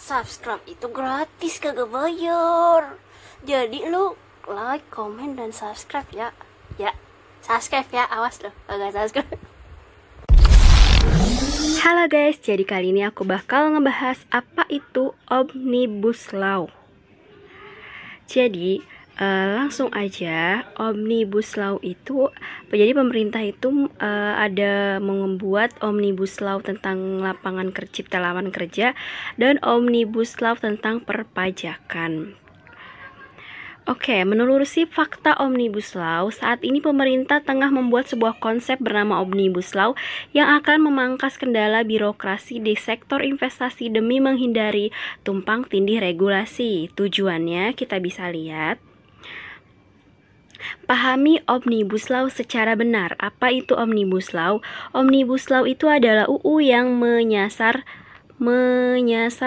Subscribe itu gratis, kagak bayar. Jadi lu like, komen, dan subscribe ya. Ya, subscribe ya, awas lo kagak subscribe. Halo guys, jadi kali ini aku bakal ngebahas apa itu Omnibus Law. Jadi langsung aja, Omnibus Law itu, jadi pemerintah itu ada membuat Omnibus Law tentang lapangan kerja, cipta lapangan kerja, dan Omnibus Law tentang perpajakan. Oke, menelusuri fakta Omnibus Law, saat ini pemerintah tengah membuat sebuah konsep bernama Omnibus Law yang akan memangkas kendala birokrasi di sektor investasi demi menghindari tumpang tindih regulasi. Tujuannya kita bisa lihat. Pahami Omnibus Law secara benar. Apa itu Omnibus Law? Omnibus Law itu adalah UU yang menyasar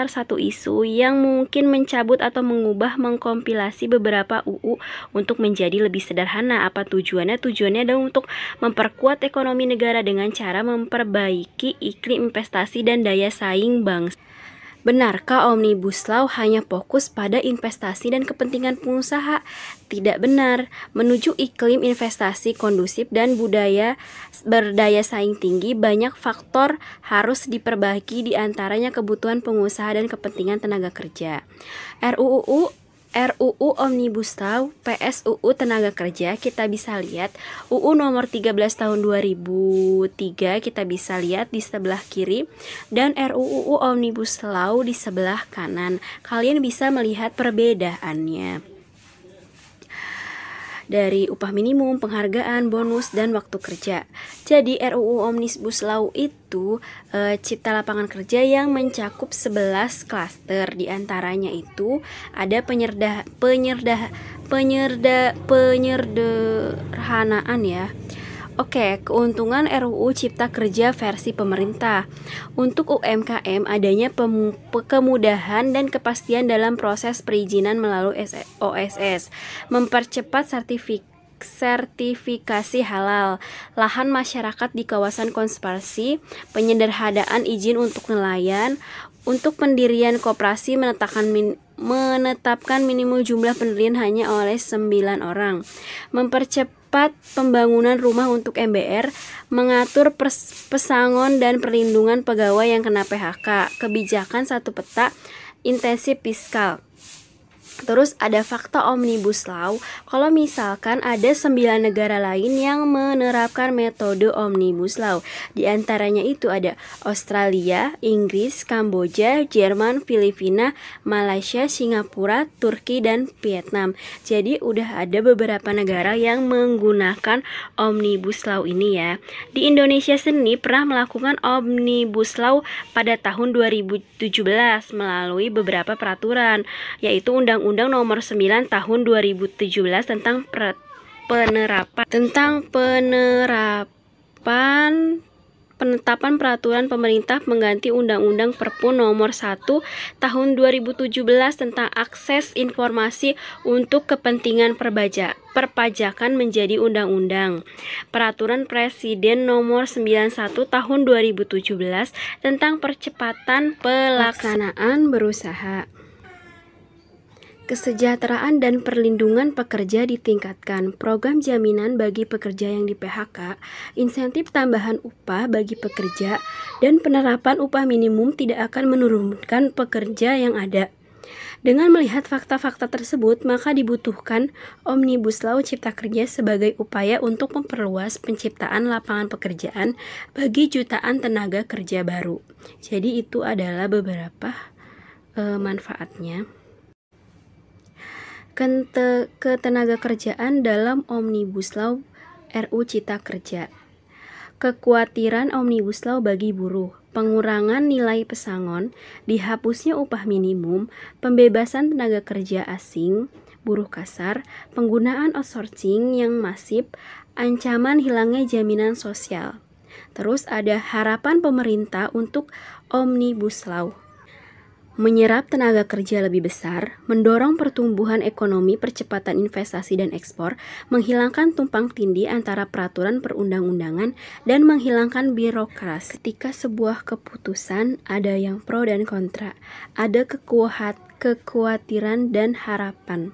satu isu yang mungkin mencabut atau mengkompilasi beberapa UU untuk menjadi lebih sederhana. Apa tujuannya? Tujuannya adalah untuk memperkuat ekonomi negara dengan cara memperbaiki iklim investasi dan daya saing bangsa. Benarkah Omnibus Law hanya fokus pada investasi dan kepentingan pengusaha? Tidak benar. Menuju iklim investasi kondusif dan berdaya saing tinggi, banyak faktor harus diperbaiki, di antaranya kebutuhan pengusaha dan kepentingan tenaga kerja. RUU Omnibus Law PSUU Tenaga Kerja, kita bisa lihat UU nomor 13 tahun 2003, kita bisa lihat di sebelah kiri, dan RUU Omnibus Law di sebelah kanan. Kalian bisa melihat perbedaannya dari upah minimum, penghargaan, bonus, dan waktu kerja. Jadi RUU Omnibus Law itu cipta lapangan kerja yang mencakup 11 klaster. Di antaranya itu ada penyederhanaan ya. Oke, keuntungan RUU Cipta Kerja versi pemerintah. Untuk UMKM, adanya kemudahan dan kepastian dalam proses perizinan melalui OSS, mempercepat sertifikasi halal, lahan masyarakat di kawasan konservasi, penyederhanaan izin untuk nelayan, untuk pendirian koperasi menetapkan minimum jumlah pendirian hanya oleh 9 orang, mempercepat pembangunan rumah untuk MBR, mengatur pesangon dan perlindungan pegawai yang kena PHK, kebijakan satu peta, intensif fiskal. Terus ada fakta Omnibus Law. Kalau misalkan ada 9 negara lain yang menerapkan metode Omnibus Law. Di antaranya itu ada Australia, Inggris, Kamboja, Jerman, Filipina, Malaysia, Singapura, Turki, dan Vietnam. Jadi udah ada beberapa negara yang menggunakan Omnibus Law ini ya. Di Indonesia sendiri pernah melakukan Omnibus Law pada tahun 2017 melalui beberapa peraturan, yaitu Undang-Undang Nomor 9 Tahun 2017 tentang penetapan peraturan pemerintah mengganti Undang-Undang Perpu Nomor 1 Tahun 2017 tentang akses informasi untuk kepentingan perpajakan menjadi Undang-Undang. Peraturan Presiden Nomor 91 Tahun 2017 tentang percepatan pelaksanaan berusaha. Kesejahteraan dan perlindungan pekerja ditingkatkan. Program jaminan bagi pekerja yang di PHK, insentif tambahan upah bagi pekerja, dan penerapan upah minimum tidak akan menurunkan pekerja yang ada. Dengan melihat fakta-fakta tersebut, maka dibutuhkan Omnibus Law Cipta Kerja sebagai upaya untuk memperluas penciptaan lapangan pekerjaan bagi jutaan tenaga kerja baru. Jadi itu adalah beberapa manfaatnya. Ketenaga kerjaan dalam Omnibus Law RUU Cipta Kerja. Kekhawatiran Omnibus Law bagi buruh, pengurangan nilai pesangon, dihapusnya upah minimum, pembebasan tenaga kerja asing, buruh kasar, penggunaan outsourcing yang masif, ancaman hilangnya jaminan sosial. Terus ada harapan pemerintah untuk Omnibus Law. menyerap tenaga kerja lebih besar, mendorong pertumbuhan ekonomi, percepatan investasi dan ekspor, menghilangkan tumpang tindih antara peraturan perundang-undangan, dan menghilangkan birokrasi. Ketika sebuah keputusan ada yang pro dan kontra, ada kekhawatiran dan harapan.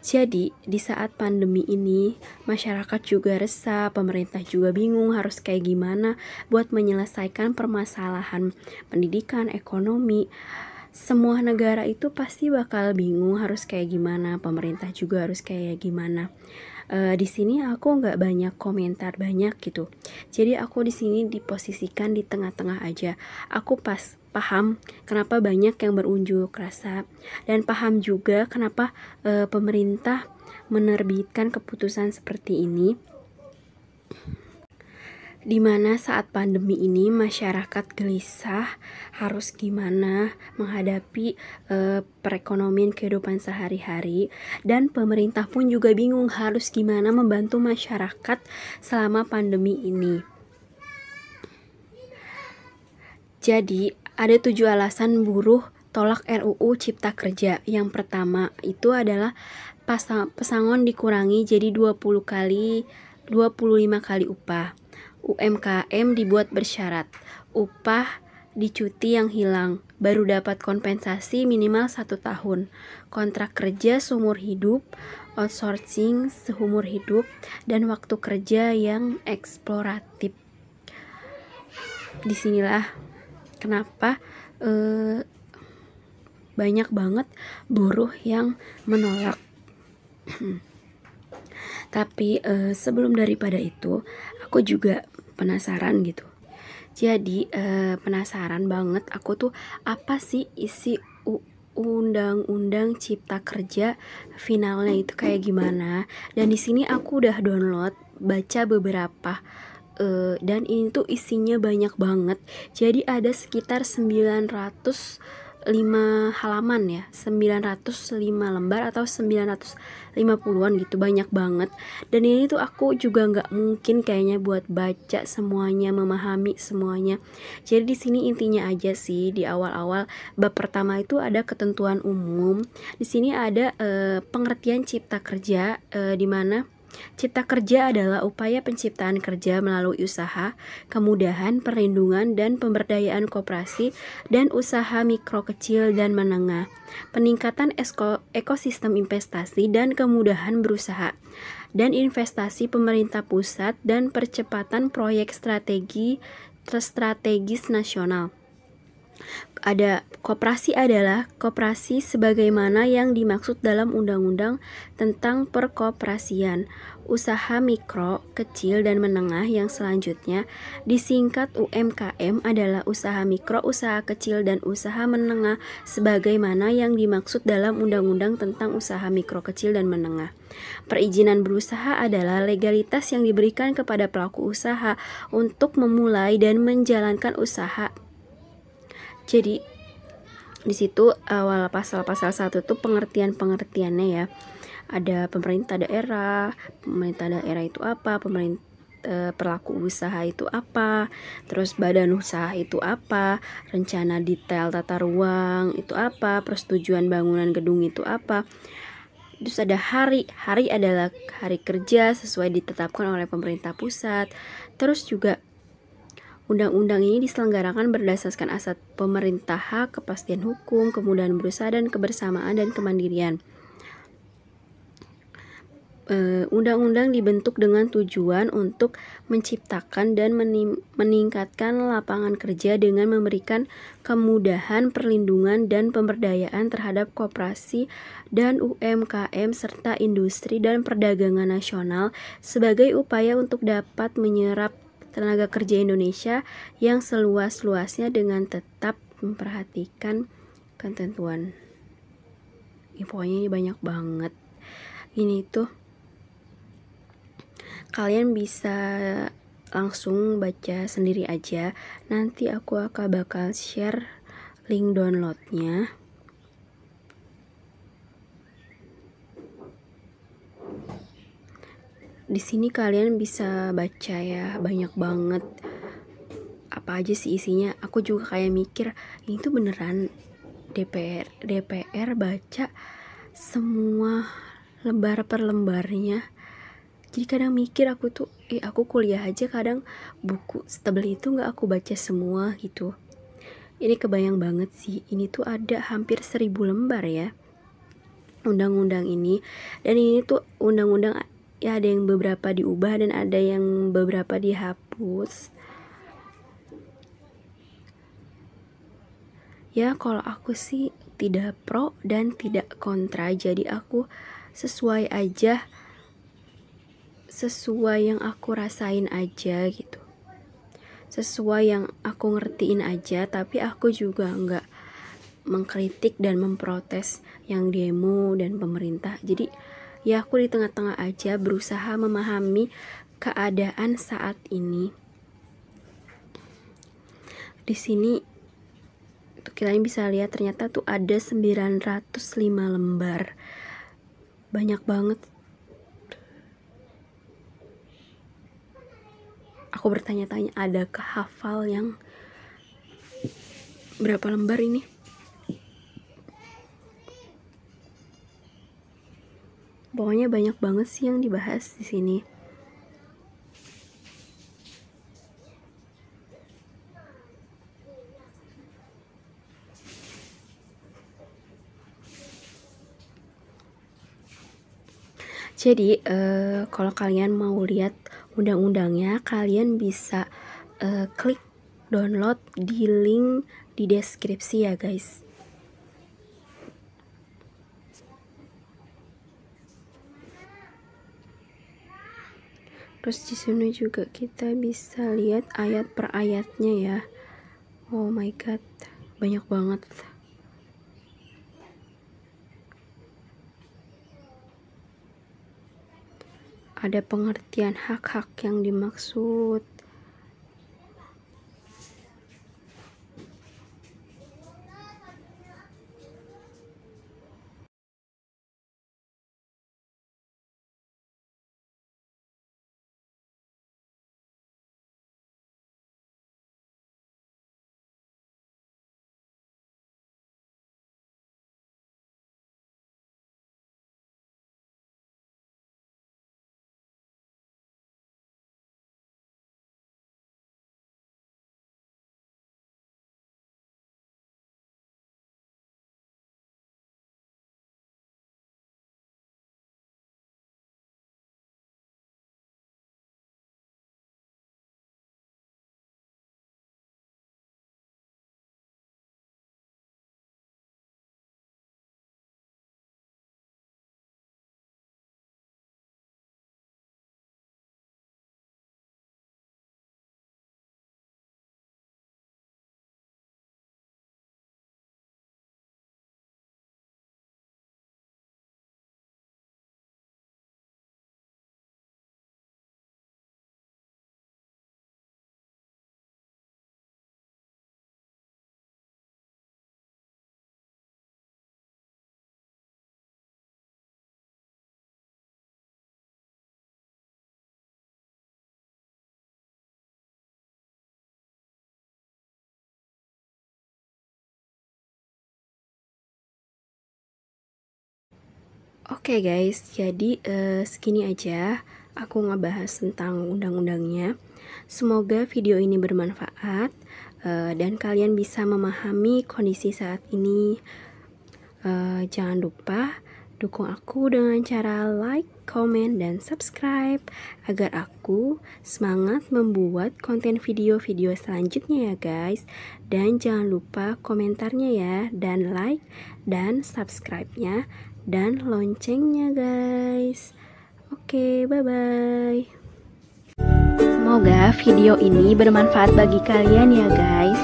Jadi, di saat pandemi ini, masyarakat juga resah, pemerintah juga bingung harus kayak gimana buat menyelesaikan permasalahan pendidikan, ekonomi. Semua negara itu pasti bakal bingung harus kayak gimana, pemerintah juga harus kayak gimana. Di sini aku nggak banyak komentar banyak gitu. Jadi aku di sini diposisikan di tengah-tengah aja. Aku paham kenapa banyak yang berunjuk rasa dan paham juga kenapa pemerintah menerbitkan keputusan seperti ini. Di mana saat pandemi ini masyarakat gelisah harus gimana menghadapi perekonomian kehidupan sehari-hari, dan pemerintah pun juga bingung harus gimana membantu masyarakat selama pandemi ini. Jadi ada 7 alasan buruh tolak RUU Cipta Kerja. Yang pertama itu adalah pesangon dikurangi jadi 25 kali upah. UMKM dibuat bersyarat, upah di cuti yang hilang, baru dapat kompensasi minimal 1 tahun, kontrak kerja seumur hidup, outsourcing seumur hidup, dan waktu kerja yang eksploratif. Disinilah kenapa banyak banget buruh yang menolak. Tapi sebelum daripada itu, aku juga penasaran gitu. Jadi penasaran banget aku tuh apa sih isi Undang-Undang Cipta Kerja finalnya itu kayak gimana. Dan di sini aku udah download, baca beberapa dan ini tuh isinya banyak banget. Jadi ada sekitar 905 halaman ya, 905 lembar atau 950-an gitu, banyak banget. Dan ini tuh aku juga nggak mungkin kayaknya buat baca semuanya, memahami semuanya. Jadi di sini intinya aja sih, di awal-awal bab pertama itu ada ketentuan umum. Di sini ada pengertian cipta kerja, di mana cipta kerja adalah upaya penciptaan kerja melalui usaha, kemudahan, perlindungan, dan pemberdayaan koperasi dan usaha mikro, kecil, dan menengah, peningkatan ekosistem investasi dan kemudahan berusaha, dan investasi pemerintah pusat, dan percepatan proyek strategis nasional. Ada koperasi adalah koperasi sebagaimana yang dimaksud dalam Undang-Undang tentang Perkoperasian. Usaha mikro, kecil, dan menengah yang selanjutnya disingkat UMKM adalah usaha mikro, usaha kecil, dan usaha menengah sebagaimana yang dimaksud dalam Undang-Undang tentang Usaha Mikro, Kecil, dan Menengah. Perizinan berusaha adalah legalitas yang diberikan kepada pelaku usaha untuk memulai dan menjalankan usaha. Jadi di situ awal pasal-pasal 1 tuh pengertiannya ya. Ada pemerintah daerah itu apa, pelaku usaha itu apa, terus badan usaha itu apa, rencana detail tata ruang itu apa, persetujuan bangunan gedung itu apa. Terus ada hari adalah hari kerja sesuai ditetapkan oleh pemerintah pusat. Terus juga undang-undang ini diselenggarakan berdasarkan asas pemerintah, hak, kepastian hukum, kemudahan berusaha, dan kebersamaan dan kemandirian. Undang-undang dibentuk dengan tujuan untuk menciptakan dan meningkatkan lapangan kerja dengan memberikan kemudahan, perlindungan, dan pemberdayaan terhadap koperasi dan UMKM serta industri dan perdagangan nasional sebagai upaya untuk dapat menyerap tenaga kerja Indonesia yang seluas-luasnya dengan tetap memperhatikan ketentuan. Infonya banyak banget. Ini tuh kalian bisa langsung baca sendiri aja. Nanti aku akan bakal share link downloadnya. Di sini kalian bisa baca ya, banyak banget. Apa aja sih isinya? Aku juga kayak mikir, ini tuh beneran DPR baca semua lembar per lembarnya. Jadi kadang mikir aku tuh, aku kuliah aja kadang buku setebel itu nggak aku baca semua gitu. Ini kebayang banget sih, ini tuh ada hampir 1000 lembar ya undang-undang ini. Dan ini tuh undang-undang ya, ada yang beberapa diubah dan ada yang beberapa dihapus. Ya kalau aku sih tidak pro dan tidak kontra, jadi aku sesuai aja, sesuai yang aku rasain aja gitu, sesuai yang aku ngertiin aja. Tapi aku juga nggak mengkritik dan memprotes yang demo dan pemerintah. Jadi ya aku di tengah-tengah aja, berusaha memahami keadaan saat ini. Di sini tuh kalian bisa lihat ternyata tuh ada 905 lembar. Banyak banget. Aku bertanya-tanya, adakah hafal yang berapa lembar ini? Pokoknya banyak banget sih yang dibahas di sini. Jadi kalau kalian mau lihat undang-undangnya, kalian bisa klik download di link di deskripsi ya guys. Terus di sini juga kita bisa lihat ayat per ayatnya ya. Oh my god, banyak banget. Ada pengertian hak-hak yang dimaksud. Oke guys, jadi segini aja aku ngebahas tentang undang-undangnya. Semoga video ini bermanfaat dan kalian bisa memahami kondisi saat ini. Jangan lupa dukung aku dengan cara like, comment, dan subscribe agar aku semangat membuat konten video-video selanjutnya ya guys. Dan jangan lupa komentarnya ya, dan like, dan subscribe-nya, dan loncengnya guys. Oke, bye-bye. Semoga video ini bermanfaat bagi kalian ya guys.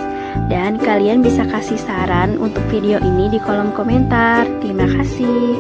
Dan kalian bisa kasih saran untuk video ini di kolom komentar. Terima kasih.